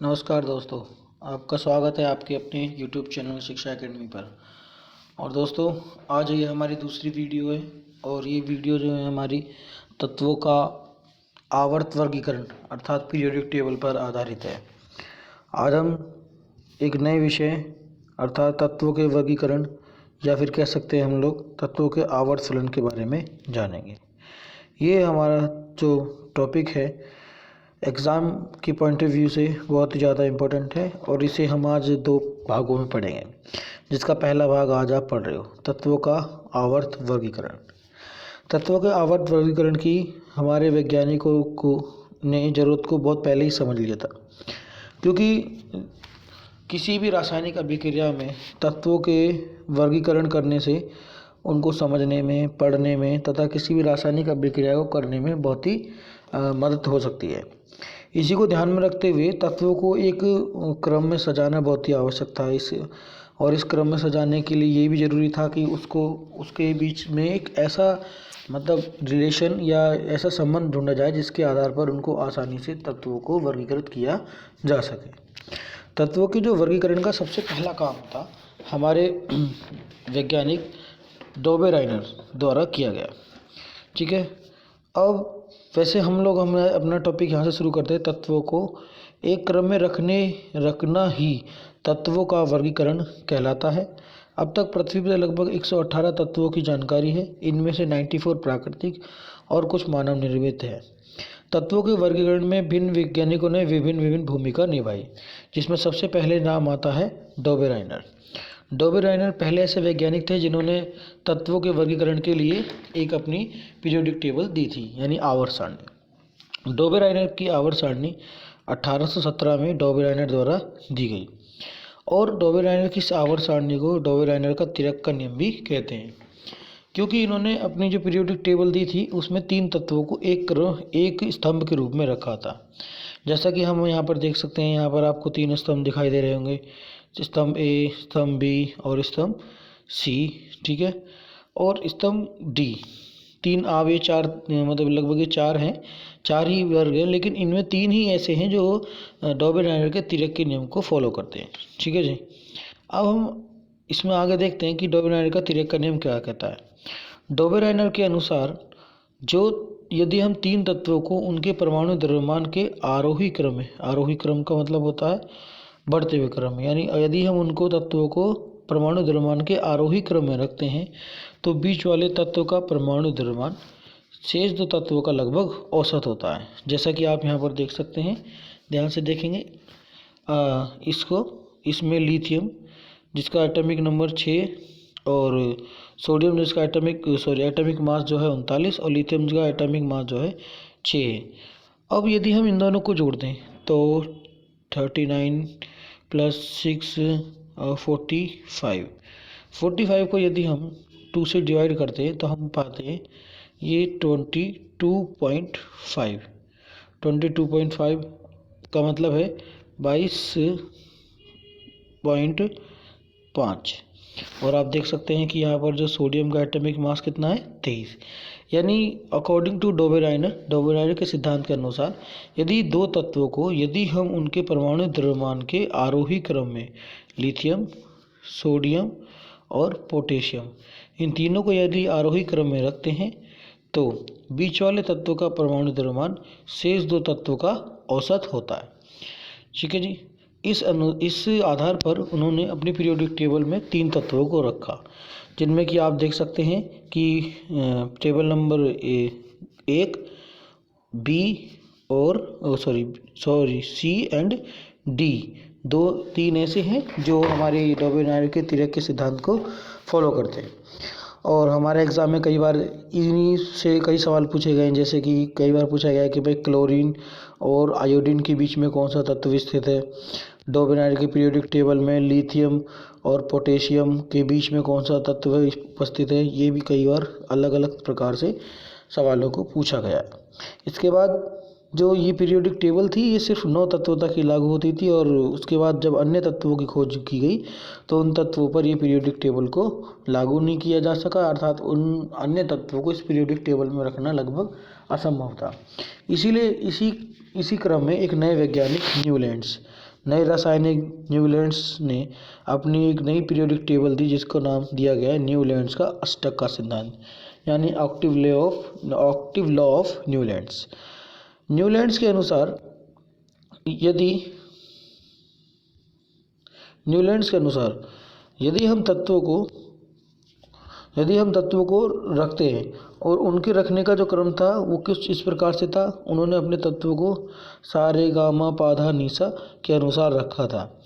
नमस्कार दोस्तों। आपका स्वागत है आपके अपने YouTube चैनल शिक्षा एकेडमी पर। और दोस्तों, आज ये हमारी दूसरी वीडियो है और ये वीडियो जो है हमारी तत्वों का आवर्त वर्गीकरण अर्थात पीरियोडिक टेबल पर आधारित है। आज हम एक नए विषय अर्थात तत्वों के वर्गीकरण या फिर कह सकते हैं हम लोग तत्वों के आवर्त फलन के बारे में जानेंगे। ये हमारा जो टॉपिक है एग्ज़ाम की पॉइंट ऑफ व्यू से बहुत ही ज़्यादा इम्पोर्टेंट है और इसे हम आज दो भागों में पढ़ेंगे, जिसका पहला भाग आज आप पढ़ रहे हो, तत्वों का आवर्त वर्गीकरण। तत्वों के आवर्त वर्गीकरण की हमारे वैज्ञानिकों को ने ज़रूरत को बहुत पहले ही समझ लिया था, क्योंकि किसी भी रासायनिक अभिक्रिया में तत्वों के वर्गीकरण करने से उनको समझने में, पढ़ने में तथा किसी भी रासायनिक अभिक्रिया को करने में बहुत ही मदद हो सकती है। इसी को ध्यान में रखते हुए तत्वों को एक क्रम में सजाना बहुत ही आवश्यक था। इस क्रम में सजाने के लिए ये भी ज़रूरी था कि उसके बीच में एक ऐसा रिलेशन या ऐसा संबंध ढूंढा जाए जिसके आधार पर उनको आसानी से तत्वों को वर्गीकृत किया जा सके। तत्वों के जो वर्गीकरण का सबसे पहला काम था हमारे वैज्ञानिक डोबेराइनर द्वारा किया गया। ठीक है, अब वैसे हम अपना टॉपिक यहाँ से शुरू करते हैं। तत्वों को एक क्रम में रखना ही तत्वों का वर्गीकरण कहलाता है। अब तक पृथ्वी पर लगभग 118 तत्वों की जानकारी है। इनमें से 94 प्राकृतिक और कुछ मानव निर्मित है। तत्वों के वर्गीकरण में भिन्न वैज्ञानिकों ने विभिन्न भूमिका निभाई, जिसमें सबसे पहले नाम आता है डोबेराइनर। डोबेराइनर पहले ऐसे वैज्ञानिक थे जिन्होंने तत्वों के वर्गीकरण के लिए एक अपनी पीरियोडिक टेबल दी थी, यानी आवर्त सारणी। डोबेराइनर की आवर्त सारणी 1817 में डोबेराइनर द्वारा दी गई और डोबेराइनर की इस आवर्त सारणी को डोबेराइनर का तिर्यक का नियम भी कहते हैं, क्योंकि इन्होंने अपनी जो पीरियोडिक टेबल दी थी उसमें 3 तत्वों को एक स्तंभ के रूप में रखा था। जैसा कि हम यहाँ पर देख सकते हैं, यहाँ पर आपको 3 स्तंभ दिखाई दे रहे होंगे, स्तंभ ए, स्तंभ बी और स्तंभ सी। ठीक है, और स्तंभ डी 3 ये 4 लगभग ये 4 हैं, 4 ही वर्ग हैं, लेकिन इनमें 3 ही ऐसे हैं जो डोबेराइनर के तिर्यक के नियम को फॉलो करते हैं। ठीक है जी, अब हम इसमें आगे देखते हैं कि डोबेराइनर का तिर्यक का नियम क्या कहता है। डोबेराइनर के अनुसार यदि हम 3 तत्वों को उनके परमाणु द्रव्यमान के आरोही क्रम का मतलब होता है बढ़ते हुए क्रम, यानी यदि हम उनको तत्वों को परमाणु द्रव्यमान के आरोही क्रम में रखते हैं तो बीच वाले तत्व का परमाणु द्रव्यमान शेष 2 तत्वों का लगभग औसत होता है। जैसा कि आप यहाँ पर देख सकते हैं, ध्यान से देखेंगे इसमें लिथियम जिसका एटॉमिक नंबर 6 और सोडियम जिसका एटॉमिक मास जो है 39 और लिथियम का एटॉमिक मास जो है 6 है। अब यदि हम इन दोनों को जोड़ दें तो 39 + 6 45 को यदि हम 2 से डिवाइड करते हैं तो हम पाते हैं ये 22.5 का मतलब है 22.5। और आप देख सकते हैं कि यहाँ पर जो सोडियम का एटॉमिक मास कितना है 23। यानी अकॉर्डिंग टू डोबेराइनर के सिद्धांत के अनुसार यदि हम उनके परमाणु द्रव्यमान के आरोही क्रम में लिथियम, सोडियम और पोटेशियम इन तीनों को यदि आरोही क्रम में रखते हैं तो बीच वाले तत्वों का परमाणु द्रव्यमान शेष 2 तत्वों का औसत होता है। ठीक है जी, इस आधार पर उन्होंने अपनी पीरियोडिक टेबल में 3 तत्वों को रखा, जिनमें कि आप देख सकते हैं कि टेबल नंबर 1 बी और सी एंड डी 3 ऐसे हैं जो हमारे डोबेराइनर के तिर्यक के सिद्धांत को फॉलो करते हैं। और हमारे एग्ज़ाम में कई बार इन्हीं से कई सवाल पूछे गए हैं, जैसे कि कई बार पूछा गया है कि भाई क्लोरीन और आयोडीन के बीच में कौन सा तत्व स्थित है। डोबेराइनर की पीरियोडिक टेबल में लिथियम और पोटेशियम के बीच में कौन सा तत्व उपस्थित है। ये भी कई बार अलग अलग प्रकार से सवालों को पूछा गया है। इसके बाद जो ये पीरियोडिक टेबल थी ये सिर्फ 9 तत्वों तक ही लागू होती थी, और उसके बाद जब अन्य तत्वों की खोज की गई तो उन तत्वों पर ये पीरियोडिक टेबल को लागू नहीं किया जा सका, अर्थात उन अन्य तत्वों को इस पीरियोडिक टेबल में रखना लगभग असंभव था। इसीलिए इसी क्रम में एक नए वैज्ञानिक नए रासायनिक न्यूलैंड्स ने अपनी एक नई पीरियोडिक टेबल दी जिसको नाम दिया गया है न्यूलैंड्स का अष्टक का सिद्धांत, यानी octave law of Newlands. Newlands के अनुसार यदि हम तत्वों को रखते हैं और उनके रखने का जो क्रम था वो कुछ इस प्रकार से था। उन्होंने अपने तत्वों को सारे गामा पाधा निसा के अनुसार रखा था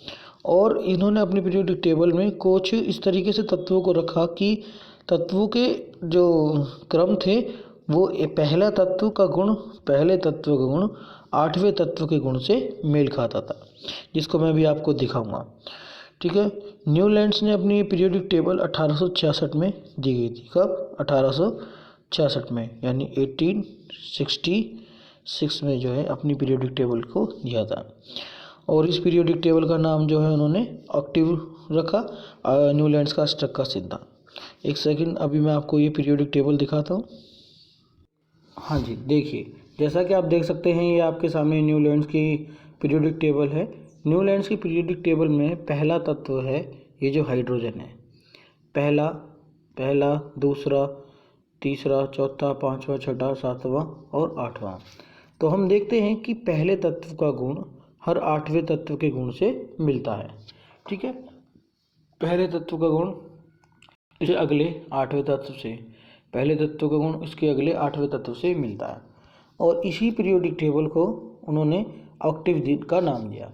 और इन्होंने अपनी पीरियोडिक टेबल में कुछ इस तरीके से तत्वों को रखा कि तत्वों के जो क्रम थे वो पहले तत्व का गुण आठवें तत्व के गुण से मेल खाता था, जिसको मैं भी आपको दिखाऊंगा। ठीक है। न्यूलैंड्स ने अपनी पीरियोडिक टेबल 1866 में दी गई थी। कब? 1866 में, यानी 1866 में जो है अपनी पीरियोडिक टेबल को दिया था। और इस पीरियोडिक टेबल का नाम जो है उन्होंने ऑक्टिव रखा, न्यूलैंड्स का अष्टक का सिद्धांत। एक सेकंड, अभी मैं आपको ये पीरियोडिक टेबल दिखाता हूँ। हाँ जी, देखिए, जैसा कि आप देख सकते हैं ये आपके सामने न्यूलैंड्स की पीरियोडिक टेबल है। न्यूलैंड्स की पीरियोडिक टेबल में पहला तत्व है ये जो हाइड्रोजन है। पहला, दूसरा, तीसरा, चौथा, पाँचवा, छठा, सातवां और आठवां। तो हम देखते हैं कि पहले तत्व का गुण हर आठवें तत्व के गुण से मिलता है। ठीक है। पहले तत्व का गुण इसे अगले आठवें तत्व से, पहले तत्व का गुण इसके अगले आठवें तत्व से मिलता है। और इसी पीरियोडिक टेबल को उन्होंने ऑक्टिव का नाम दिया।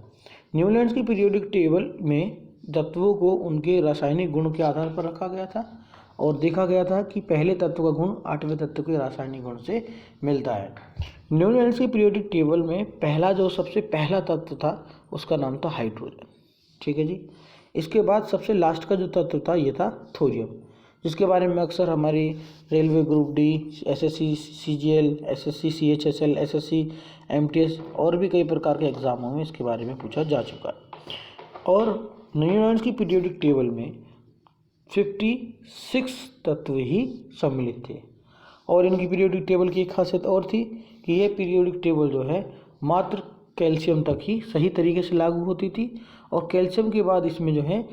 न्यूलैंड्स की पीरियोडिक टेबल में तत्वों को उनके रासायनिक गुण के आधार पर रखा गया था और देखा गया था कि पहले तत्व का गुण आठवें तत्व के रासायनिक गुण से मिलता है। न्यूलैंड्स की पीरियोडिक टेबल में सबसे पहला तत्व था उसका नाम था हाइड्रोजन। ठीक है जी। इसके बाद सबसे लास्ट का जो तत्व था ये था थोरियम, जिसके बारे में अक्सर हमारी railway group D, SSC CGL, SSC CHSL, SSC MTS और भी कई प्रकार के एग्जामों में इसके बारे में पूछा जा चुका है। और न्यूलैंड्स की पीरियोडिक टेबल में 56 तत्व ही सम्मिलित थे। और इनकी पीरियोडिक टेबल की एक खासियत और थी कि यह पीरियोडिक टेबल जो है मात्र कैल्शियम तक ही सही तरीके से लागू होती थी और कैल्शियम के बाद इसमें जो है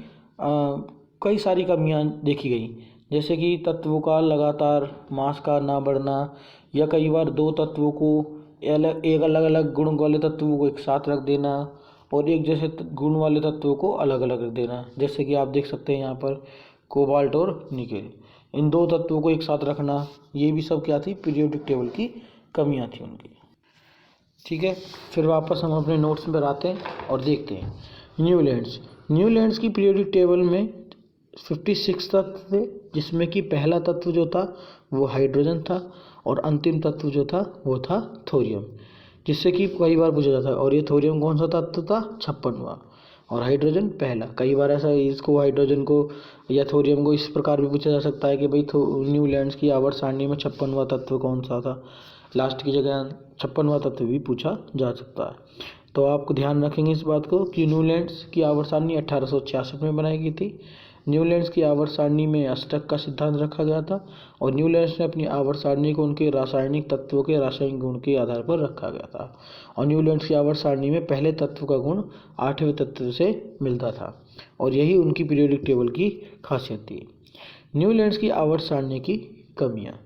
कई सारी कमियां देखी गई, जैसे कि तत्वों का लगातार मास का ना बढ़ना या कई बार दो तत्वों को एक अलग अलग गुण वाले तत्वों को एक साथ रख देना और एक जैसे गुण वाले तत्वों को अलग अलग रख देना। जैसे कि आप देख सकते हैं यहाँ पर कोबाल्ट और निकेल, इन दो तत्वों को एक साथ रखना, ये भी सब क्या थी, पीरियोडिक टेबल की कमियां थी उनकी। ठीक है। फिर वापस हम अपने नोट्स पर आते हैं और देखते हैं न्यूलैंड्स की पीरियोडिक टेबल में 56 तत्व थे, जिसमें कि पहला तत्व जो था वो हाइड्रोजन था और अंतिम तत्व जो था वो था थोरियम, जिससे कि कई बार पूछा जाता है। और ये थोरियम कौन सा तत्व था? 56वां। और हाइड्रोजन पहला। कई बार ऐसा इसको हाइड्रोजन को या थोरियम को इस प्रकार भी पूछा जा सकता है कि भाई न्यूलैंड्स की आवर्त सारणी में 56वां तत्व कौन सा था, लास्ट की जगह 56वां तत्व भी पूछा जा सकता है। तो आपको ध्यान रखेंगे इस बात को कि न्यूलैंड्स की आवर्त सारणी 1866 में बनाई गई थी। न्यूलैंड्स की आवर्त सारणी में अष्टक का सिद्धांत रखा गया था और न्यूलैंड्स ने अपनी आवर्त सारणी को उनके रासायनिक तत्वों के रासायनिक गुण के आधार पर रखा गया था। और न्यूलैंड्स की आवर्त सारणी में पहले तत्व का गुण आठवें तत्व से मिलता था और यही उनकी पीरियोडिक टेबल की खासियत थी। न्यूलैंड्स की आवर्त सारणी की कमियाँ।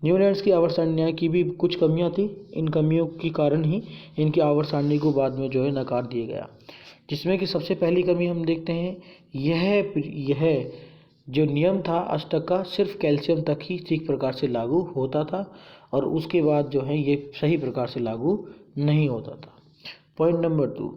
न्यूलैंड्स की आवर्त सारणी की भी कुछ कमियां थी। इन कमियों के कारण ही इनकी आवर्त सारणी को बाद में जो है नकार दिया गया, जिसमें कि सबसे पहली कमी हम देखते हैं यह जो नियम था अष्टक का सिर्फ कैल्शियम तक ही ठीक प्रकार से लागू होता था और उसके बाद जो है ये सही प्रकार से लागू नहीं होता था। पॉइंट नंबर 2,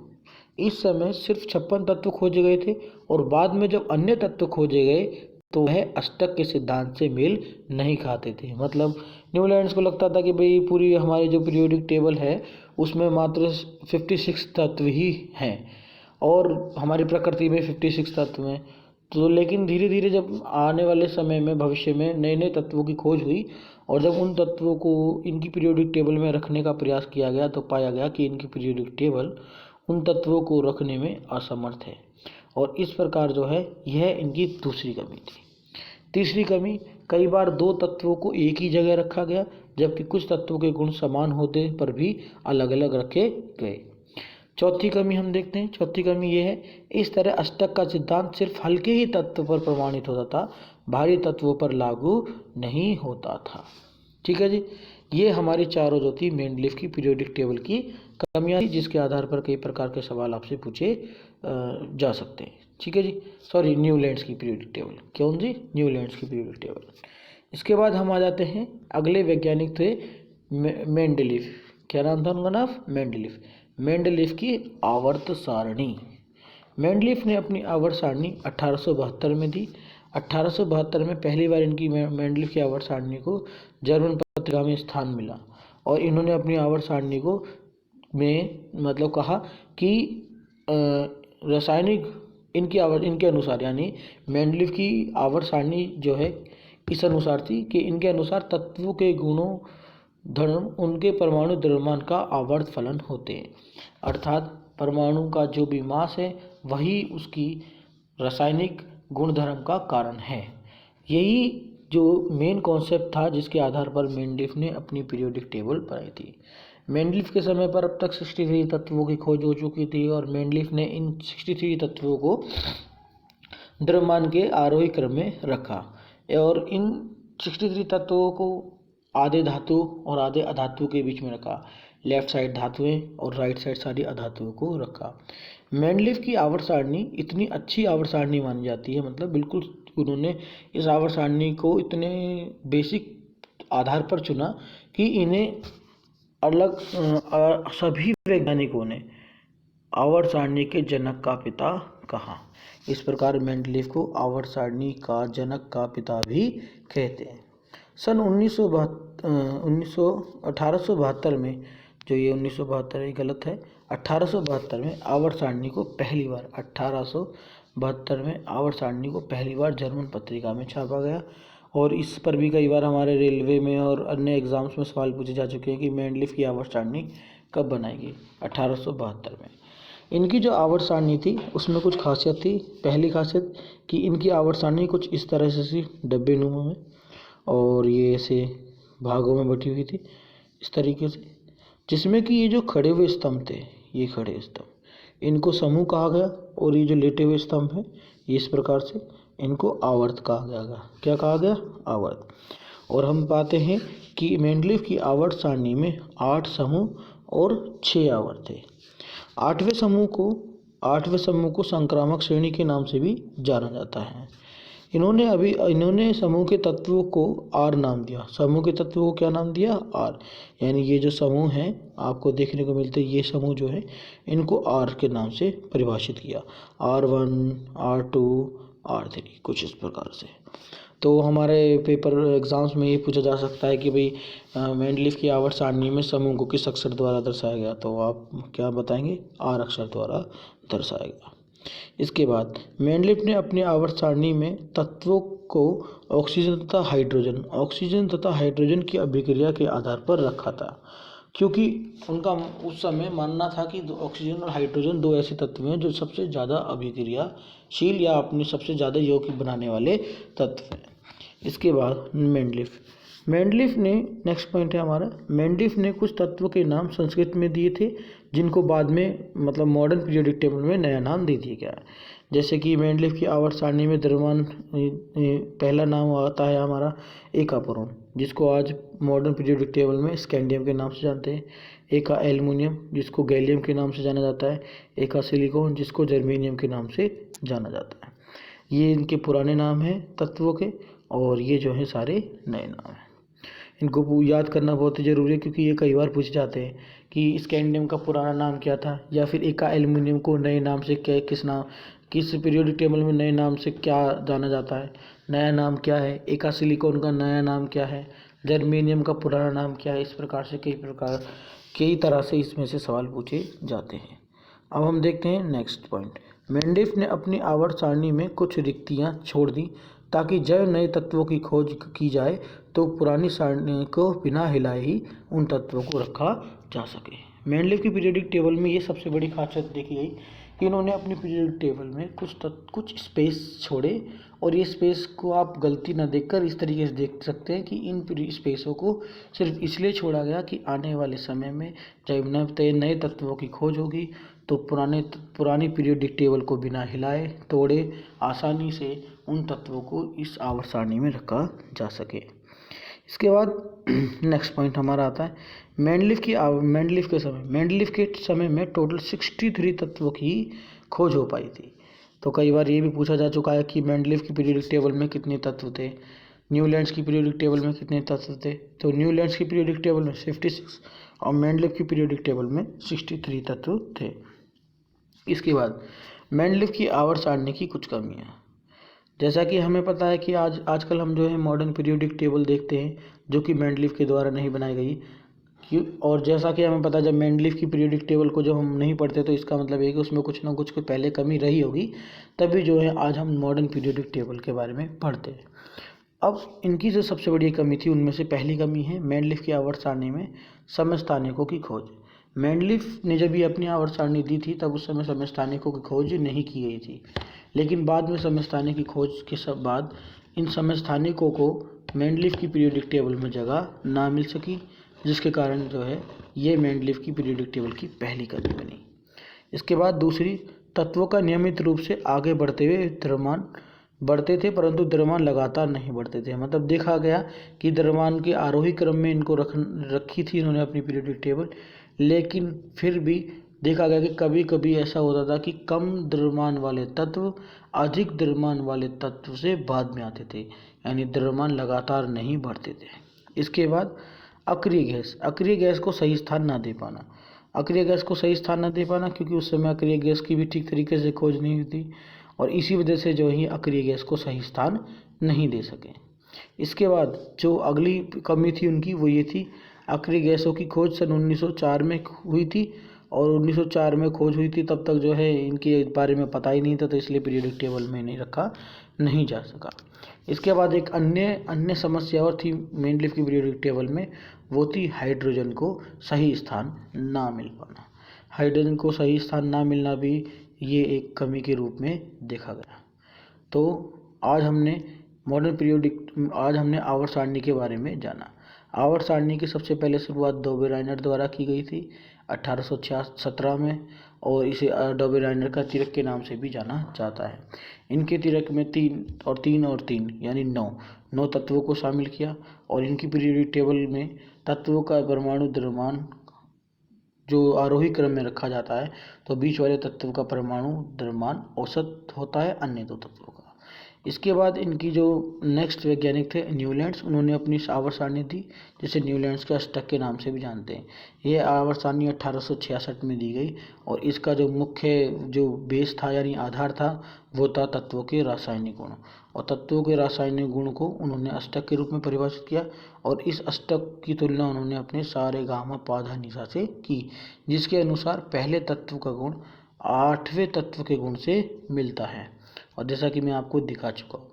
इस समय सिर्फ 56 तत्व खोजे गए थे और बाद में जब अन्य तत्व खोजे गए तो वह अष्टक के सिद्धांत से मेल नहीं खाते थे। मतलब न्यूलैंड्स को लगता था कि भाई पूरी हमारी जो पीरियोडिक टेबल है उसमें मात्र 56 तत्व ही हैं और हमारी प्रकृति में 56 तत्व हैं। तो लेकिन धीरे धीरे जब आने वाले समय में भविष्य में नए नए तत्वों की खोज हुई और जब उन तत्वों को इनकी पीरियोडिक टेबल में रखने का प्रयास किया गया तो पाया गया कि इनकी पीरियोडिक टेबल उन तत्वों को रखने में असमर्थ है और इस प्रकार जो है यह इनकी दूसरी कमी थी। तीसरी कमी, कई बार दो तत्वों को एक ही जगह रखा गया जबकि कुछ तत्वों के गुण समान होते पर भी अलग अलग रखे गए। चौथी कमी हम देखते हैं। चौथी कमी ये है, इस तरह अष्टक का सिद्धांत सिर्फ हल्के ही तत्व पर प्रमाणित होता था, भारी तत्वों पर लागू नहीं होता था। ठीक है जी, ये हमारी चारों जो थी मेंडलीफ की पीरियोडिक टेबल की कमियां थी, जिसके आधार पर कई प्रकार के सवाल आपसे पूछे जा सकते हैं। ठीक है जी, सॉरी, न्यूलैंड्स की पीरियोडिक टेबल, क्यों जी, न्यूलैंड्स की पीरियोडिक टेबल। इसके बाद हम आ जाते हैं, अगले वैज्ञानिक थे मेंडलीफ। क्या नाम था उनका? नाम मेंडलीफ। मेंडलीफ की आवर्त सारणी। मेंडलीफ ने अपनी आवर्त सारणी 1872 में दी। 1872 में पहली बार इनकी मेंडलीफ की आवर्त सारणी को जर्मन पत्रिका में स्थान मिला, और इन्होंने अपनी आवर्त सारणी को में मतलब कहा कि रासायनिक इनके अनुसार, यानी मेंडलीफ की आवर्त सारणी जो है इस अनुसार थी कि इनके अनुसार तत्वों के गुणों धर्म उनके परमाणु द्रव्यमान का आवर्त फलन होते हैं, अर्थात परमाणु का जो भी मास है वही उसकी रासायनिक गुणधर्म का कारण है। यही जो मेन कॉन्सेप्ट था जिसके आधार पर मेंडलीफ ने अपनी पीरियोडिक टेबल बनाई थी। मेंडलीफ के समय पर अब तक 63 तत्वों की खोज हो चुकी थी, और मेंडलीफ ने इन 63 तत्वों को द्रव्यमान के आरोही क्रम में रखा, और इन 63 तत्वों को आधे धातु और आधे अधातु के बीच में रखा। लेफ्ट साइड धातुएं और राइट साइड सारी अधातुओं को रखा। मेंडलीफ की आवर्त सारणी इतनी अच्छी आवर्त सारणी मानी जाती है, मतलब बिल्कुल उन्होंने इस आवर्त सारणी को इतने बेसिक आधार पर चुना कि इन्हें अलग सभी वैज्ञानिकों ने आवर्त सारणी के जनक का पिता कहा। इस प्रकार मेंडलीफ को आवर्त सारणी का जनक का पिता भी कहते हैं। सन 1872 में, जो ये 1972 है गलत है, 1872 में आवर्त सारणी को पहली बार 1872 में आवर्त सारणी को पहली बार जर्मन पत्रिका में छापा गया। और इस पर भी कई बार हमारे रेलवे में और अन्य एग्जाम्स में सवाल पूछे जा चुके हैं कि मेंडलीफ की आवर्त सारणी कब बनाई गई? 1872 में। इनकी जो आवर्त सारणी थी उसमें कुछ खासियत थी। पहली खासियत कि इनकी आवर्त सारणी कुछ इस तरह से थी, डब्बे नुमा में, और ये ऐसे भागों में बटी हुई थी इस तरीके से, जिसमें कि ये जो खड़े हुए स्तंभ थे, ये खड़े स्तंभ, इनको समूह कहा गया, और ये जो लेटे हुए स्तंभ हैं ये इस प्रकार से, इनको आवर्त कहा गया। क्या कहा गया? आवर्त। और हम पाते हैं कि मेंडलीफ की आवर्त सारणी में 8 समूह और 6 आवर्त थे। आठवें समूह को संक्रामक श्रेणी के नाम से भी जाना जाता है। इन्होंने समूह के तत्वों को आर नाम दिया। समूह के तत्वों को क्या नाम दिया? आर। यानी ये जो समूह हैं आपको देखने को मिलते हैं, ये समूह जो है इनको आर के नाम से परिभाषित किया। R1, R2, R3, कुछ इस प्रकार से। तो हमारे पेपर एग्जाम्स में ये पूछा जा सकता है कि भाई मेंडलीफ की आवर्त सारणी में समूह को किस अक्षर द्वारा दर्शाया गया? तो आप क्या बताएंगे? आर अक्षर द्वारा दर्शाया गया। इसके बाद मेंडलीफ ने अपनी आवर्त सारणी में तत्वों को ऑक्सीजन तथा हाइड्रोजन की अभिक्रिया के आधार पर रखा था, क्योंकि उनका उस समय मानना था कि ऑक्सीजन और हाइड्रोजन दो ऐसे तत्व हैं जो सबसे ज़्यादा अभिक्रियाशील या अपने सबसे ज़्यादा यौगिक बनाने वाले तत्व हैं। इसके बाद मेंडलीफ ने नेक्स्ट पॉइंट है हमारा, मेंडलीफ ने कुछ तत्व के नाम संस्कृत में दिए थे, जिनको बाद में मतलब मॉडर्न पीरियोडिक टेबल में नया नाम दे दिया गया है। जैसे कि मेंडलीफ की आवर्त सारणी में द्रव्यमान पहला नाम आता है हमारा एकापोरोन, जिसको आज मॉडर्न पीरियोडिक टेबल में स्कैंडियम के नाम से जानते हैं। एका एल्युमिनियम, जिसको गैलियम के नाम से जाना जाता है। एका सिलिकॉन, जिसको जर्मेनियम के नाम से जाना जाता है। ये इनके पुराने नाम हैं तत्वों के, और ये जो हैं सारे नए नाम हैं। इनको याद करना बहुत ही ज़रूरी है, क्योंकि ये कई बार पूछे जाते हैं कि स्कैंडियम का पुराना नाम क्या था, या फिर एका एल्युमिनियम को नए नाम से किस पीरियोडिक टेबल में नए नाम से क्या जाना जाता है, नया नाम क्या है। एका सिलिकॉन का नया नाम क्या है, जर्मेनियम का पुराना नाम क्या है। इस प्रकार से कई तरह से इसमें से सवाल पूछे जाते हैं। अब हम देखते हैं नेक्स्ट पॉइंट। मेंडलीफ ने अपनी आवर्त सारणी में कुछ रिक्तियां छोड़ दी, ताकि जब नए तत्वों की खोज की जाए तो पुरानी सारणी को बिना हिलाए ही उन तत्वों को रखा जा सके। मेंडलीफ की पीरियोडिक टेबल में ये सबसे बड़ी खासियत देखी गई कि इन्होंने अपनी पीरियोडिक टेबल में कुछ स्पेस छोड़े, और ये स्पेस को आप गलती ना देखकर इस तरीके से देख सकते हैं कि इन स्पेसों को सिर्फ इसलिए छोड़ा गया कि आने वाले समय में जब नए तत्वों की खोज होगी तो पुरानी पीरियोडिक टेबल को बिना हिलाए तोड़े आसानी से उन तत्वों को इस आवर्त सारणी में रखा जा सके। इसके बाद नेक्स्ट पॉइंट हमारा आता है मेंडलीव के समय में टोटल 63 तत्वों की खोज हो पाई थी। तो कई बार ये भी पूछा जा चुका है कि मेंडलीव की पीरियोडिक टेबल में कितने तत्व थे, न्यूलैंड्स की पीरियोडिक टेबल में कितने तत्व थे। तो न्यूलैंड्स की पीरियोडिक टेबल में 56 और मेंडलीव की पीरियोडिक टेबल में 63 तत्व थे। इसके बाद मेंडलीव की आवर्त सारणी की कुछ कमियां, जैसा कि हमें पता है कि आजकल हम जो है मॉडर्न पीरियोडिक टेबल देखते हैं जो कि मेंडलीव के द्वारा नहीं बनाई गई। और जैसा कि हमें पता है जब मेंडलीव की पीरियोडिक टेबल को जब हम नहीं पढ़ते तो इसका मतलब है कि उसमें कुछ ना कुछ पहले कमी रही होगी, तभी जो है आज हम मॉडर्न पीरियोडिक टेबल के बारे में पढ़ते हैं। अब इनकी जो सबसे बड़ी कमी थी उनमें से पहली कमी है मेंडलीव की आवर्त सारणी में समस्थानिकों की खोज। मेंडलीव ने जब ये अपनी आवर्त सारणी दी थी तब उस समय समस्थानिकों की खोज नहीं की गई थी, लेकिन बाद में समस्थानिक की खोज के सब बाद इन समस्थानिकों को मेंडलीव की पीरियोडिक टेबल में जगह ना मिल सकी, जिसके कारण जो है ये मेंडलीव की पीरियोडिक टेबल की पहली कमी बनी। इसके बाद दूसरी, तत्वों का नियमित रूप से आगे बढ़ते हुए द्रव्यमान बढ़ते थे परंतु द्रव्यमान लगातार नहीं बढ़ते थे। मतलब देखा गया कि द्रव्यमान के आरोही क्रम में इनको रखी थी इन्होंने अपनी पीरियोडिक टेबल, लेकिन फिर भी देखा गया कि कभी कभी ऐसा होता था कि कम द्रव्यमान वाले तत्व अधिक द्रव्यमान वाले तत्व से बाद में आते थे, यानी द्रव्यमान लगातार नहीं बढ़ते थे। इसके बाद अक्रिय गैस को सही स्थान ना दे पाना, क्योंकि उस समय अक्रिय गैस की भी ठीक तरीके से खोज नहीं हुई थी और इसी वजह से जो ही अक्रिय गैस को सही स्थान नहीं दे सके। इसके बाद जो अगली कमी थी उनकी वो ये थी, अक्रिय गैसों की खोज सन 1904 में हुई थी और 1904 में खोज हुई थी तब तक जो है इनके बारे में पता ही नहीं था, तो इसलिए पीरियोडिक टेबल में नहीं रखा नहीं जा सका। इसके बाद एक अन्य समस्या और थी मेंडलीव की पीरियोडिक टेबल में, वो थी हाइड्रोजन को सही स्थान ना मिल पाना। हाइड्रोजन को सही स्थान ना मिलना भी ये एक कमी के रूप में देखा गया। तो आज हमने आवर्त सारणी के बारे में जाना। आवर्त सारणी की सबसे पहले शुरुआत डोबेराइनर द्वारा की गई थी 1817 में और इसे डोबेराइनर का तिरक के नाम से भी जाना जाता है। इनके तिरक में 3 यानी 9 तत्वों को शामिल किया और इनकी पीरियोडिक टेबल में तत्वों का परमाणु द्रव्यमान जो आरोही क्रम में रखा जाता है, तो बीच वाले तत्व का परमाणु द्रव्यमान औसत होता है अन्य दो तत्वों का। इसके बाद इनकी जो नेक्स्ट वैज्ञानिक थे न्यूलैंड्स, उन्होंने अपनी आवर्त सारणी दी जिसे न्यूलैंड्स के अष्टक के नाम से भी जानते हैं। ये आवर्त सारणी 1866 में दी गई और इसका जो मुख्य जो बेस था यानी आधार था वो था तत्वों के रासायनिक गुण, और तत्वों के रासायनिक गुण को उन्होंने अष्टक के रूप में परिभाषित किया और इस अष्टक की तुलना उन्होंने अपने सारे गामा पाधा निशा से की, जिसके अनुसार पहले तत्व का गुण 8वें तत्व के गुण से मिलता है, और जैसा कि मैं आपको दिखा चुका हूँ।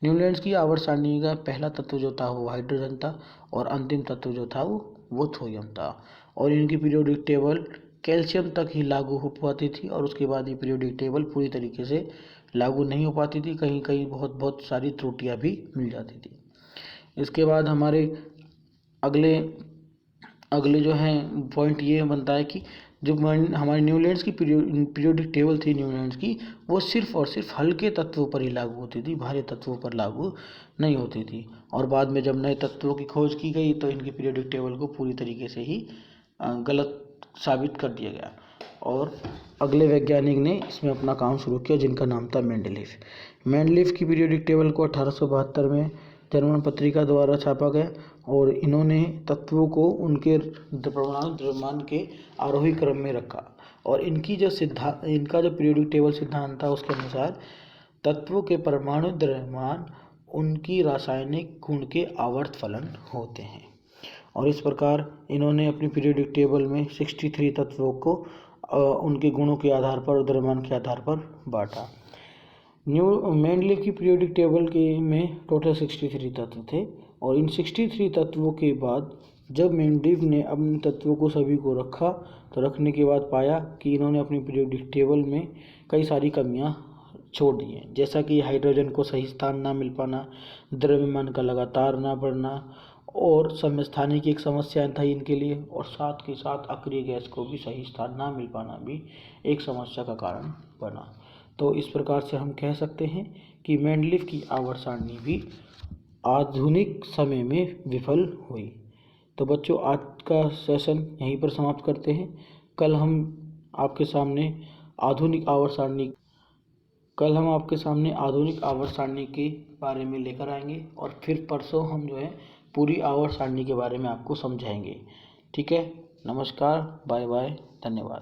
न्यूलैंड्स की आवर्त सारणी का पहला तत्व जो था वो हाइड्रोजन था और अंतिम तत्व जो था वो थोरियम था, और इनकी पीरियोडिक टेबल कैल्शियम तक ही लागू हो पाती थी और उसके बाद ये पीरियोडिक टेबल पूरी तरीके से लागू नहीं हो पाती थी, कहीं कहीं बहुत सारी त्रुटियां भी मिल जाती थी। इसके बाद हमारे अगले जो है पॉइंट ये बनता है कि जो हमारी न्यूलैंड्स की पीरियोडिक टेबल थी न्यूलैंड्स की, वो सिर्फ और सिर्फ हल्के तत्वों पर ही लागू होती थी, भारी तत्वों पर लागू नहीं होती थी। और बाद में जब नए तत्वों की खोज की गई तो इनकी पीरियोडिक टेबल को पूरी तरीके से ही गलत साबित कर दिया गया और अगले वैज्ञानिक ने इसमें अपना काम शुरू किया जिनका नाम था मेंडलीव की पीरियोडिक टेबल को 1872 में जर्मन पत्रिका द्वारा छापा गया और इन्होंने तत्वों को उनके परमाणु द्रव्यमान के आरोही क्रम में रखा और इनका जो पीरियोडिक टेबल सिद्धांत था उसके अनुसार तत्वों के परमाणु द्रव्यमान उनकी रासायनिक गुण के आवर्त फलन होते हैं। और इस प्रकार इन्होंने अपनी पीरियोडिक टेबल में 63 तत्वों को उनके गुणों के आधार पर द्रव्यमान के आधार पर बांटा। मेंडलीव की पीरियोडिक टेबल में टोटल 63 तत्व थे और इन 63 तत्वों के बाद जब मेंडलीव ने अपने तत्वों को सभी को रखा तो रखने के बाद पाया कि इन्होंने अपनी पीरियोडिक टेबल में कई सारी कमियां छोड़ दी हैं, जैसा कि हाइड्रोजन को सही स्थान ना मिल पाना, द्रव्यमान का लगातार ना बढ़ना और समय स्थानीय की एक समस्या था इनके लिए, और साथ के साथ अक्रिय गैस को भी सही स्थान ना मिल पाना भी एक समस्या का कारण बना। तो इस प्रकार से हम कह सकते हैं कि मेंडलीव की आवर्त सारणी भी आधुनिक समय में विफल हुई। तो बच्चों, आज का सेशन यहीं पर समाप्त करते हैं। कल हम आपके सामने आधुनिक आवर्त सारणी के बारे में लेकर आएंगे, और फिर परसों हम जो है पूरी आवर्त सारणी के बारे में आपको समझाएंगे। ठीक है, नमस्कार, बाय बाय, धन्यवाद।